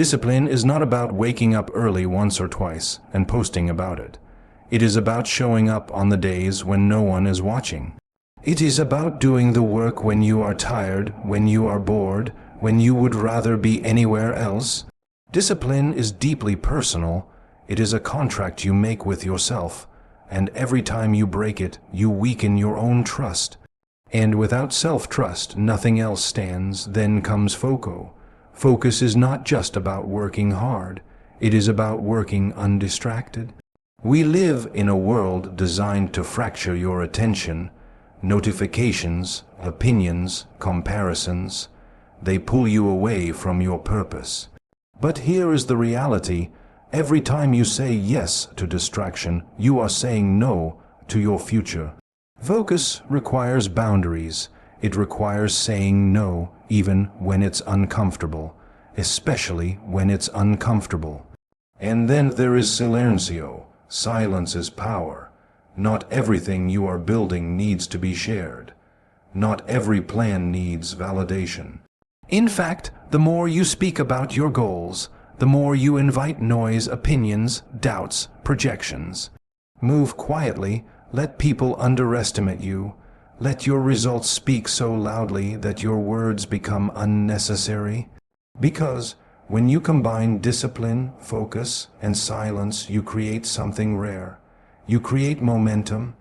Discipline is not about waking up early once or twice and posting about it. It is about showing up on the days when no one is watching. It is about doing the work when you are tired, when you are bored, when you would rather be anywhere else. Discipline is deeply personal. It is a contract you make with yourself, and every time you break it, you weaken your own trust. And without self-trust, nothing else stands. Then comes FOCO. Focus is not just about working hard. It is about working undistracted. We live in a world designed to fracture your attention. Notifications, opinions, comparisons, they pull you away from your purpose. But here is the reality. Every time you say yes to distraction, you are saying no to your future. Focus requires boundaries. It requires saying no even when it's uncomfortable, especially when it's uncomfortable. And then there is SILÉNCIO. Silence is power. Not everything you are building needs to be shared. Not every plan needs validation. In fact, the more you speak about your goals, the more you invite noise, opinions, doubts, projections. Move quietly. Let people underestimate you. Let your results speak so loudly that your words become unnecessary. Because when you combine discipline, focus, and silence, you create something rare. You create momentum.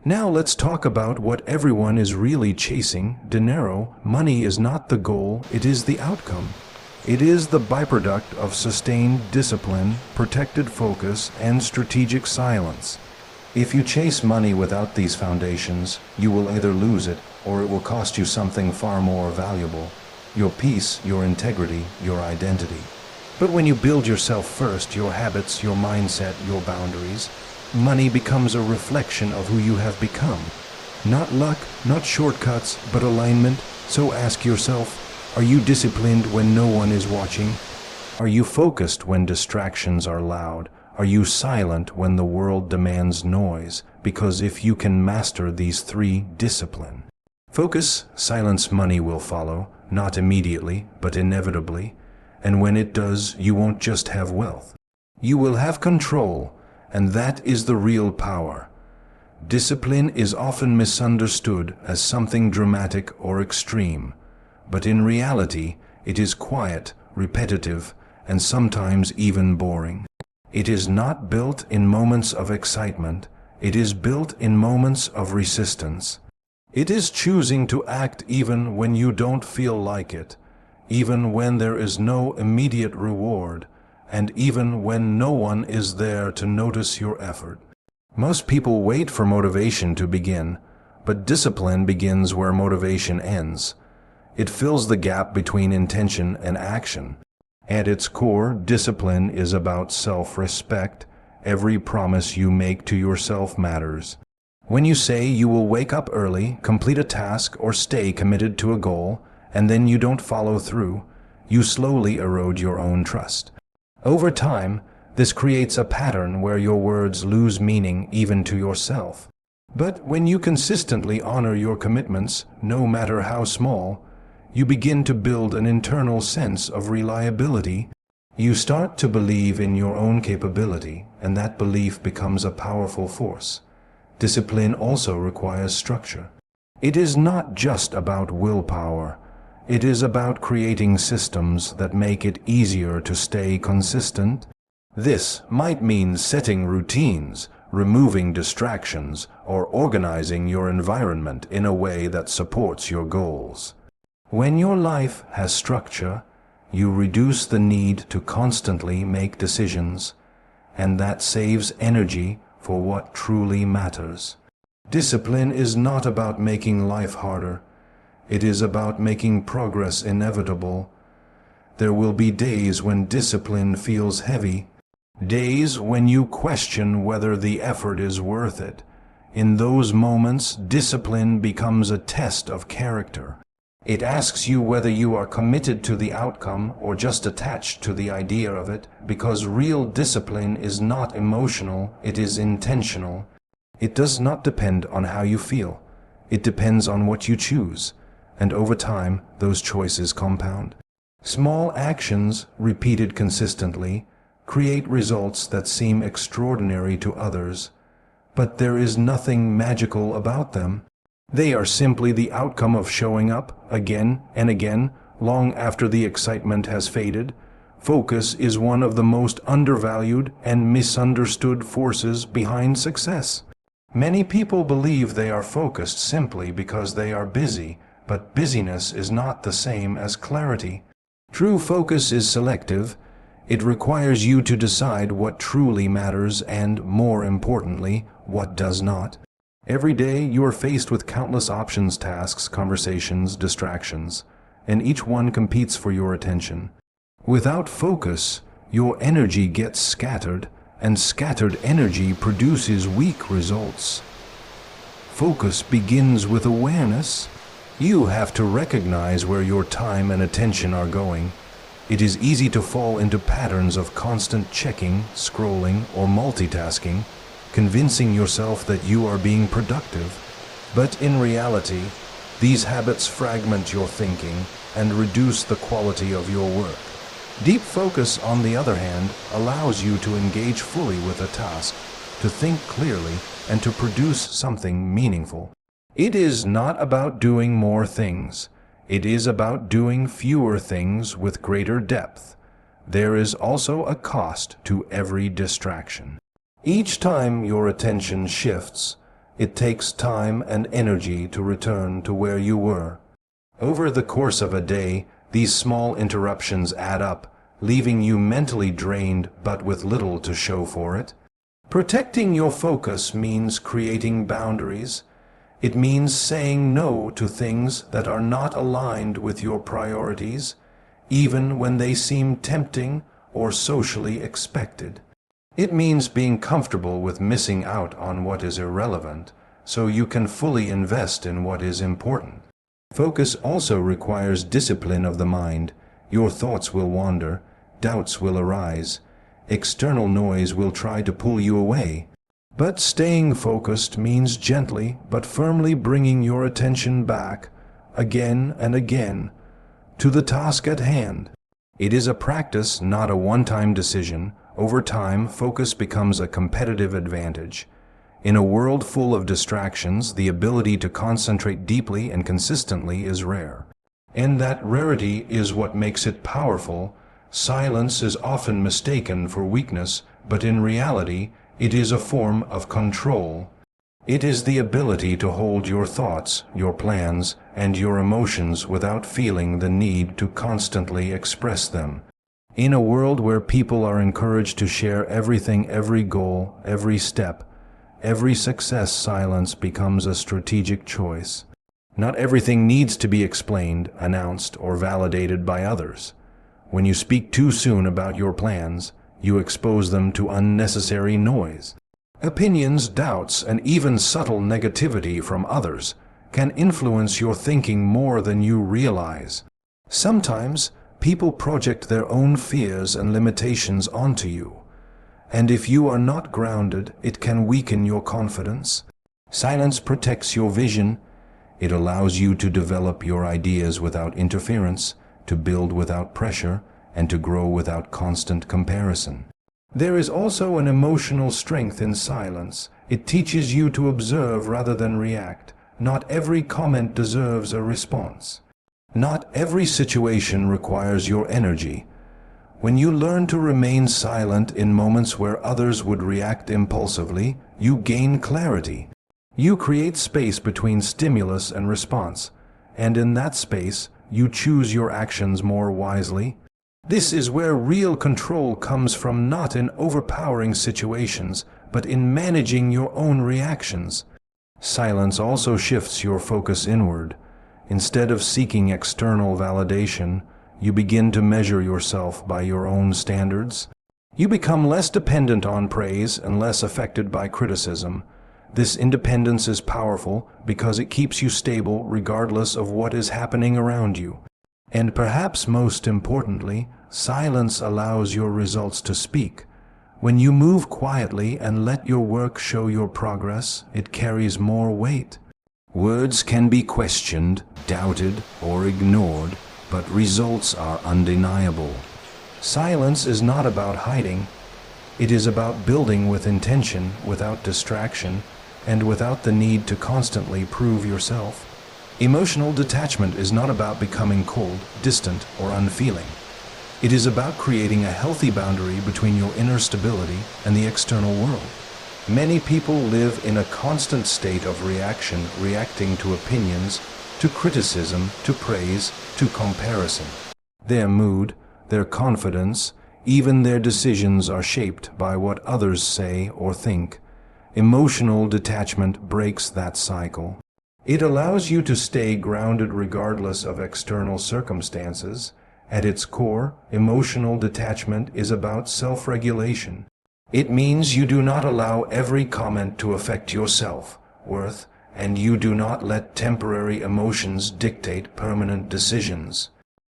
Now let's talk about what everyone is really chasing. Dinheiro. Money is not the goal, it is the outcome. It is the byproduct of sustained discipline, protected focus, and strategic silence. If you chase money without these foundations, you will either lose it or it will cost you something far more valuable. Your peace, your integrity, your identity. But when you build yourself first, your habits, your mindset, your boundaries, money becomes a reflection of who you have become. Not luck, not shortcuts, but alignment. So ask yourself, are you disciplined when no one is watching? Are you focused when distractions are loud? Are you silent when the world demands noise? Because if you can master these three, discipline, focus, silence, money will follow. Not immediately, but inevitably. And when it does, you won't just have wealth. You will have control, and that is the real power. Discipline is often misunderstood as something dramatic or extreme, but in reality, it is quiet, repetitive, and sometimes even boring. It is not built in moments of excitement. It is built in moments of resistance. It is choosing to act even when you don't feel like it, even when there is no immediate reward, and even when no one is there to notice your effort. Most people wait for motivation to begin, but discipline begins where motivation ends. It fills the gap between intention and action. At its core, discipline is about self-respect. Every promise you make to yourself matters. When you say you will wake up early, complete a task, or stay committed to a goal, and then you don't follow through, you slowly erode your own trust. Over time, this creates a pattern where your words lose meaning even to yourself. But when you consistently honor your commitments, no matter how small, you begin to build an internal sense of reliability. You start to believe in your own capability, and that belief becomes a powerful force. Discipline also requires structure. It is not just about willpower. It is about creating systems that make it easier to stay consistent. This might mean setting routines, removing distractions, or organizing your environment in a way that supports your goals. When your life has structure, you reduce the need to constantly make decisions, and that saves energy for what truly matters. Discipline is not about making life harder. It is about making progress inevitable. There will be days when discipline feels heavy, days when you question whether the effort is worth it. In those moments, discipline becomes a test of character. It asks you whether you are committed to the outcome or just attached to the idea of it, because real discipline is not emotional, it is intentional. It does not depend on how you feel. It depends on what you choose, and over time, those choices compound. Small actions, repeated consistently, create results that seem extraordinary to others, but there is nothing magical about them. They are simply the outcome of showing up again and again, long after the excitement has faded. Focus is one of the most undervalued and misunderstood forces behind success. Many people believe they are focused simply because they are busy, but busyness is not the same as clarity. True focus is selective. It requires you to decide what truly matters and, more importantly, what does not. Every day you are faced with countless options, tasks, conversations, distractions, and each one competes for your attention. Without focus, your energy gets scattered, and scattered energy produces weak results. Focus begins with awareness. You have to recognize where your time and attention are going. It is easy to fall into patterns of constant checking, scrolling, or multitasking, convincing yourself that you are being productive. But in reality, these habits fragment your thinking and reduce the quality of your work. Deep focus, on the other hand, allows you to engage fully with a task, to think clearly, and to produce something meaningful. It is not about doing more things. It is about doing fewer things with greater depth. There is also a cost to every distraction. Each time your attention shifts, it takes time and energy to return to where you were. Over the course of a day, these small interruptions add up, leaving you mentally drained but with little to show for it. Protecting your focus means creating boundaries. It means saying no to things that are not aligned with your priorities, even when they seem tempting or socially expected. It means being comfortable with missing out on what is irrelevant, so you can fully invest in what is important. Focus also requires discipline of the mind. Your thoughts will wander, doubts will arise, external noise will try to pull you away. But staying focused means gently but firmly bringing your attention back, again and again, to the task at hand. It is a practice, not a one-time decision. Over time, focus becomes a competitive advantage. In a world full of distractions, the ability to concentrate deeply and consistently is rare. And that rarity is what makes it powerful. Silence is often mistaken for weakness, but in reality, it is a form of control. It is the ability to hold your thoughts, your plans, and your emotions without feeling the need to constantly express them. In a world where people are encouraged to share everything, every goal, every step, every success, silence becomes a strategic choice. Not everything needs to be explained, announced, or validated by others. When you speak too soon about your plans, you expose them to unnecessary noise. Opinions, doubts, and even subtle negativity from others can influence your thinking more than you realize. Sometimes, people project their own fears and limitations onto you, and if you are not grounded, it can weaken your confidence. Silence protects your vision. It allows you to develop your ideas without interference, to build without pressure, and to grow without constant comparison. There is also an emotional strength in silence. It teaches you to observe rather than react. Not every comment deserves a response. Not every situation requires your energy. When you learn to remain silent in moments where others would react impulsively, you gain clarity. You create space between stimulus and response, and in that space, you choose your actions more wisely. This is where real control comes from, not in overpowering situations, but in managing your own reactions. Silence also shifts your focus inward. Instead of seeking external validation, you begin to measure yourself by your own standards. You become less dependent on praise and less affected by criticism. This independence is powerful because it keeps you stable regardless of what is happening around you. And perhaps most importantly, silence allows your results to speak. When you move quietly and let your work show your progress, it carries more weight. Words can be questioned, doubted, or ignored, but results are undeniable. Silence is not about hiding. It is about building with intention, without distraction, and without the need to constantly prove yourself. Emotional detachment is not about becoming cold, distant, or unfeeling. It is about creating a healthy boundary between your inner stability and the external world. Many people live in a constant state of reacting to opinions, to criticism, to praise, to comparison. Their mood, their confidence, even their decisions are shaped by what others say or think. Emotional detachment breaks that cycle. It allows you to stay grounded regardless of external circumstances. At its core, emotional detachment is about self-regulation. It means you do not allow every comment to affect your self-worth, and you do not let temporary emotions dictate permanent decisions.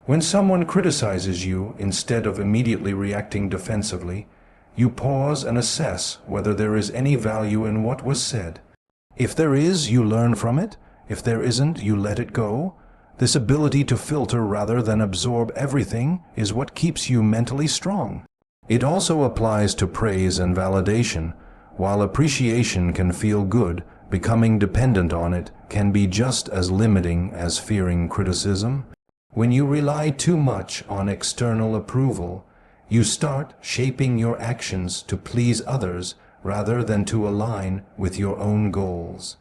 When someone criticizes you, instead of immediately reacting defensively, you pause and assess whether there is any value in what was said. If there is, you learn from it. If there isn't, you let it go. This ability to filter rather than absorb everything is what keeps you mentally strong. It also applies to praise and validation. While appreciation can feel good, becoming dependent on it can be just as limiting as fearing criticism. When you rely too much on external approval, you start shaping your actions to please others rather than to align with your own goals.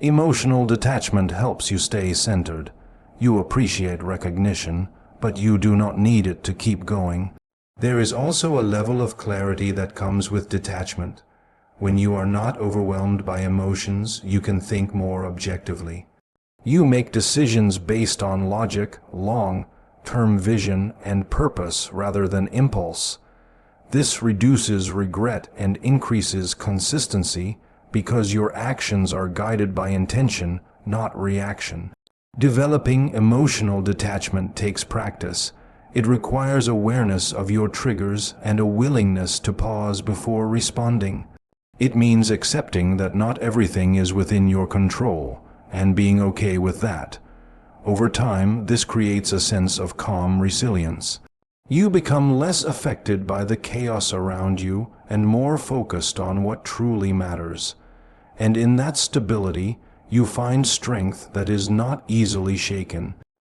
Emotional detachment helps you stay centered. You appreciate recognition, but you do not need it to keep going. There is also a level of clarity that comes with detachment. When you are not overwhelmed by emotions, you can think more objectively. You make decisions based on logic, long-term vision, and purpose rather than impulse. This reduces regret and increases consistency because your actions are guided by intention, not reaction. Developing emotional detachment takes practice. It requires awareness of your triggers and a willingness to pause before responding. It means accepting that not everything is within your control, and being okay with that. Over time, this creates a sense of calm resilience. You become less affected by the chaos around you and more focused on what truly matters. And in that stability, you find strength that is not easily shaken.